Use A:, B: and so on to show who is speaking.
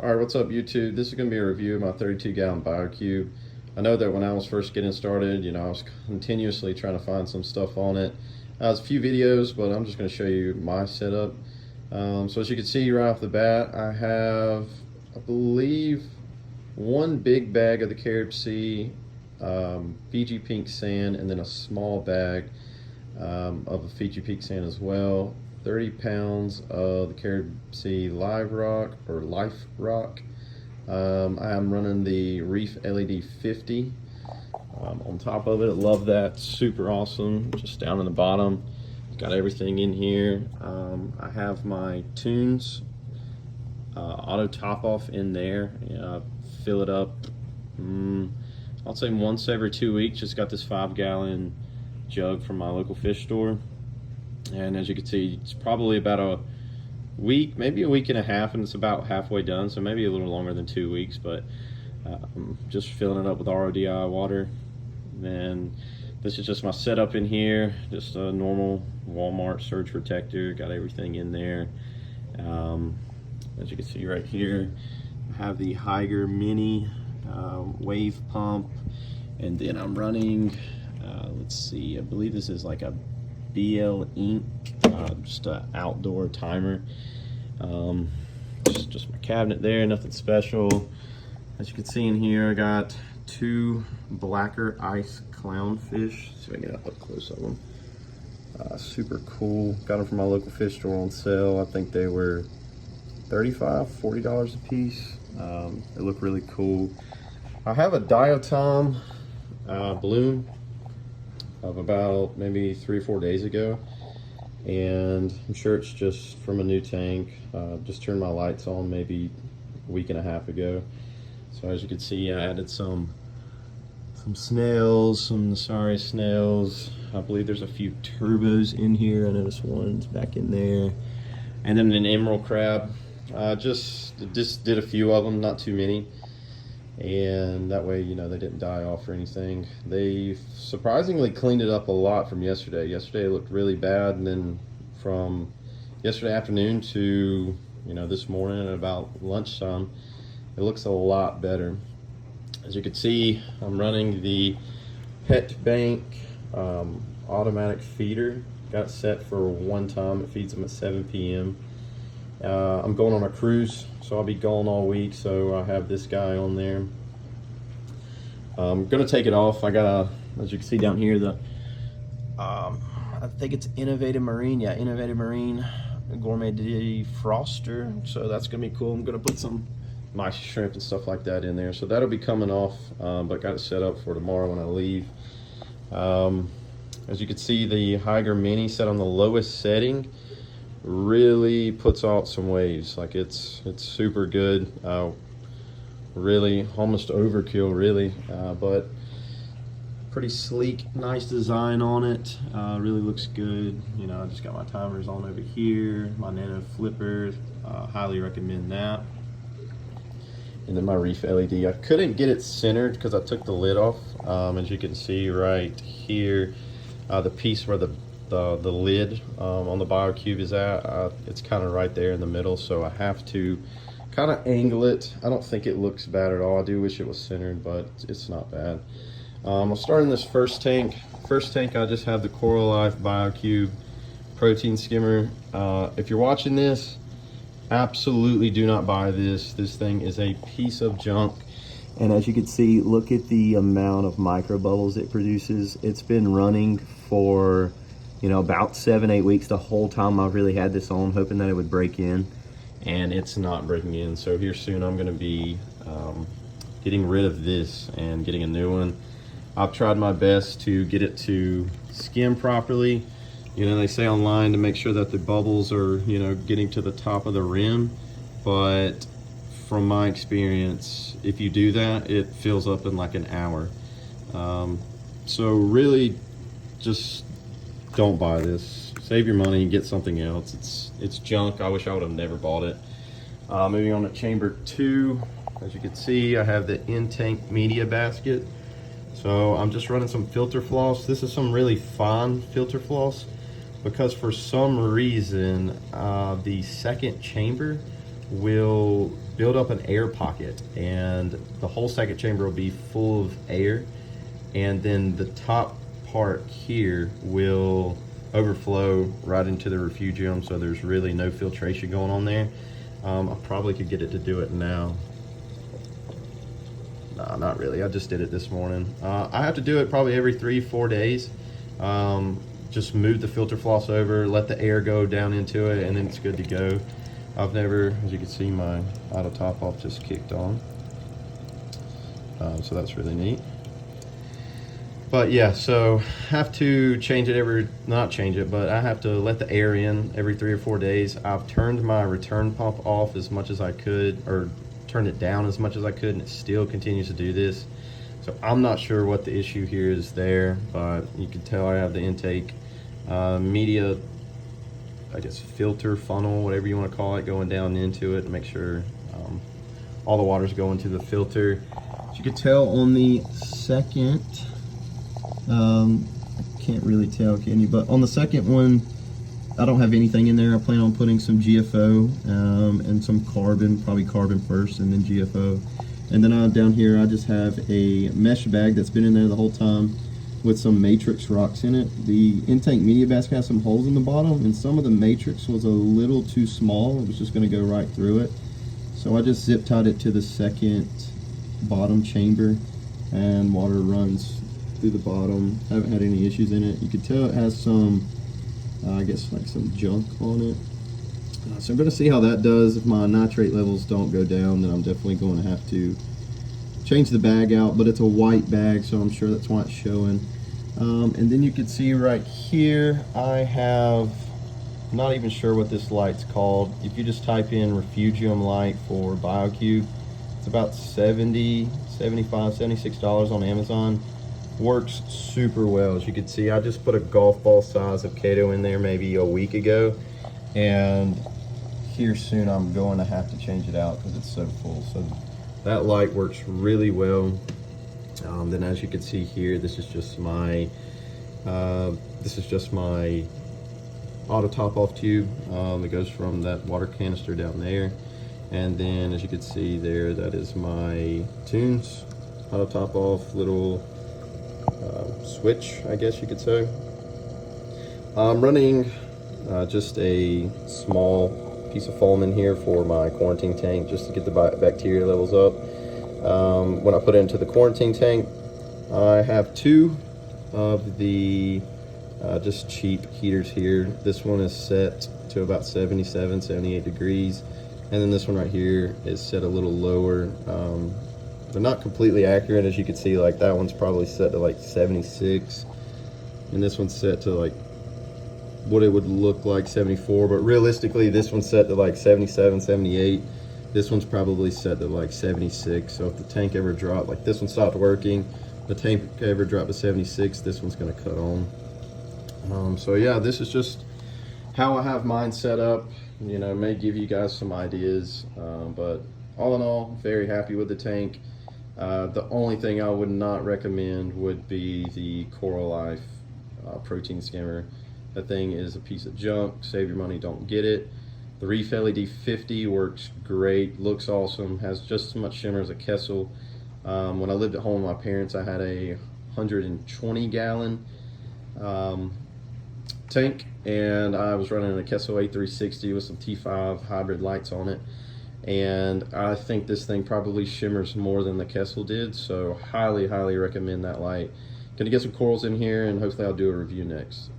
A: All right, what's up YouTube? This is going to be a review of my 32 gallon BioCube. I know that when I was first getting started, I was continuously trying to find some stuff on it. There's a few videos, but I'm just going to show you my setup. So as you can see right off the bat, I have, I believe, one big bag of the CaribSea, Fiji pink sand, and then a small bag of a Fiji pink sand as well. 30 pounds of the CaribSea Live Rock or Life Rock. I am running the Reef LED 50 on top of it. Love that, super awesome. Just down in the bottom, got everything in here. I have my Tunze auto top off in there. Fill it up, I'll say once every 2 weeks. Just got this 5 gallon jug from my local fish store. And as you can see, it's probably about a week, maybe a week and a half, and it's about halfway done, so maybe a little longer than 2 weeks, but just filling it up with RODI water. And this is just my setup in here, just a normal Walmart surge protector, got everything in there. As you can see right here, I have the Hygger mini wave pump, and then I'm running, let's see, I believe this is like a BL Ink, just an outdoor timer. Just my cabinet there, nothing special. As you can see in here, I got 2 blacker ice clownfish. See if I can get up close of them. Super cool. Got them from my local fish store on sale. I think they were $35, $40 a piece. They look really cool. I have a Diatom balloon of about maybe 3 or 4 days ago, and I'm sure it's just from a new tank. Just turned my lights on maybe a week and a half ago. So as you can see, I added some snails, some Nasari snails. I believe there's a few turbos in here. I noticed one's back in there, and then an emerald crab. Just did a few of them, not too many. And that way, they didn't die off or anything. They surprisingly cleaned it up a lot from yesterday. Yesterday it looked really bad, and then from yesterday afternoon to this morning at about lunchtime, it looks a lot better. As you can see, I'm running the Petbank automatic feeder. Got it set for one time. It feeds them at 7 p.m. I'm going on a cruise, so I'll be gone all week, so I have this guy on there. I'm gonna take it off. I got a, as you can see down here, the I think it's Innovative Marine, yeah, Innovative Marine Gourmet Defroster, so that's gonna be cool. I'm gonna put some nice shrimp and stuff like that in there, so that'll be coming off, but got it set up for tomorrow when I leave. As you can see, the Hygger mini set on the lowest setting really puts out some waves. Like it's super good. Really almost overkill, really, but pretty sleek, nice design on it. Really looks good. I just got my timers on over here, my Nano flipper. Highly recommend that. And then my Reef LED. I couldn't get it centered because I took the lid off. As you can see right here, the piece where the lid on the BioCube is at, it's kind of right there in the middle, so I have to kind of angle it. I don't think it looks bad at all. I do wish it was centered, but it's not bad. I'll start in this first tank. First tank, I just have the Coralife BioCube protein skimmer. If you're watching this, absolutely do not buy this. This thing is a piece of junk. And as you can see, look at the amount of micro bubbles it produces. It's been running for about 7-8 weeks. The whole time I've really had this on, hoping that it would break in, and it's not breaking in. So here soon I'm going to be getting rid of this and getting a new one. I've tried my best to get it to skim properly. They say online to make sure that the bubbles are getting to the top of the rim, but from my experience, if you do that, it fills up in like an hour. So really, just don't buy this. Save your money and get something else. It's junk. I wish I would have never bought it. Moving on to chamber 2. As you can see, I have the InTank media basket. So I'm just running some filter floss. This is some really fine filter floss because for some reason the second chamber will build up an air pocket, and the whole second chamber will be full of air, and then the top part here will overflow right into the refugium, so there's really no filtration going on there. I probably could get it to do it now. Nah, not really. I just did it this morning. I have to do it probably every 3-4 days. Just move the filter floss over, let the air go down into it, and then it's good to go. I've never, as you can see, my auto top off just kicked on. So that's really neat. But yeah, so have to change it not change it, but I have to let the air in every 3 or 4 days. I've turned my return pump off as much as I could, or turned it down as much as I could, and it still continues to do this. So I'm not sure what the issue here is there, but you can tell I have the intake media, I guess, filter funnel, whatever you want to call it, going down into it to make sure all the water's going to the filter. As you can tell on the second, can't really tell, can you? But on the second one, I don't have anything in there. I plan on putting some GFO and some carbon, probably carbon first and then GFO. And then down here, I just have a mesh bag that's been in there the whole time with some matrix rocks in it. The InTank media basket has some holes in the bottom, and some of the matrix was a little too small. It was just going to go right through it. So I just zip tied it to the second bottom chamber, and water runs through the bottom. I haven't had any issues in it. You can tell it has some, I guess, like some junk on it. So I'm going to see how that does. If my nitrate levels don't go down, then I'm definitely going to have to change the bag out, but it's a white bag, so I'm sure that's why it's showing. And then you can see right here, I have, not even sure what this light's called. If you just type in Refugium light for BioCube, it's about $70, $75, $76 on Amazon. Works super well. As you can see, I just put a golf ball size of Chaeto in there maybe a week ago, and here soon I'm going to have to change it out because it's so full. So that light works really well. Then as you can see here, this is just my auto top off tube that goes from that water canister down there, and then as you can see there, that is my Tunze auto top off little switch, I guess you could say. I'm running just a small piece of foam in here for my quarantine tank, just to get the bacteria levels up. When I put it into the quarantine tank, I have 2 of the just cheap heaters here. This one is set to about 77, 78 degrees, and then this one right here is set a little lower. They're not completely accurate, as you can see. Like that one's probably set to like 76, and this one's set to like what it would look like 74, but realistically this one's set to like 77, 78. This one's probably set to like 76. So if the tank ever dropped, like this one stopped working, the tank ever dropped to 76, this one's going to cut on. So yeah, this is just how I have mine set up. You know, may give you guys some ideas, but all in all, very happy with the tank. The only thing I would not recommend would be the Coralife protein skimmer. That thing is a piece of junk. Save your money, don't get it. The Reef LED 50 works great, looks awesome, has just as much shimmer as a Kessel. When I lived at home with my parents, I had a 120 gallon tank, and I was running a Kessel A360 with some T5 hybrid lights on it, and I think this thing probably shimmers more than the Kessel did, so highly recommend that light. Gonna get some corals in here, and hopefully I'll do a review next.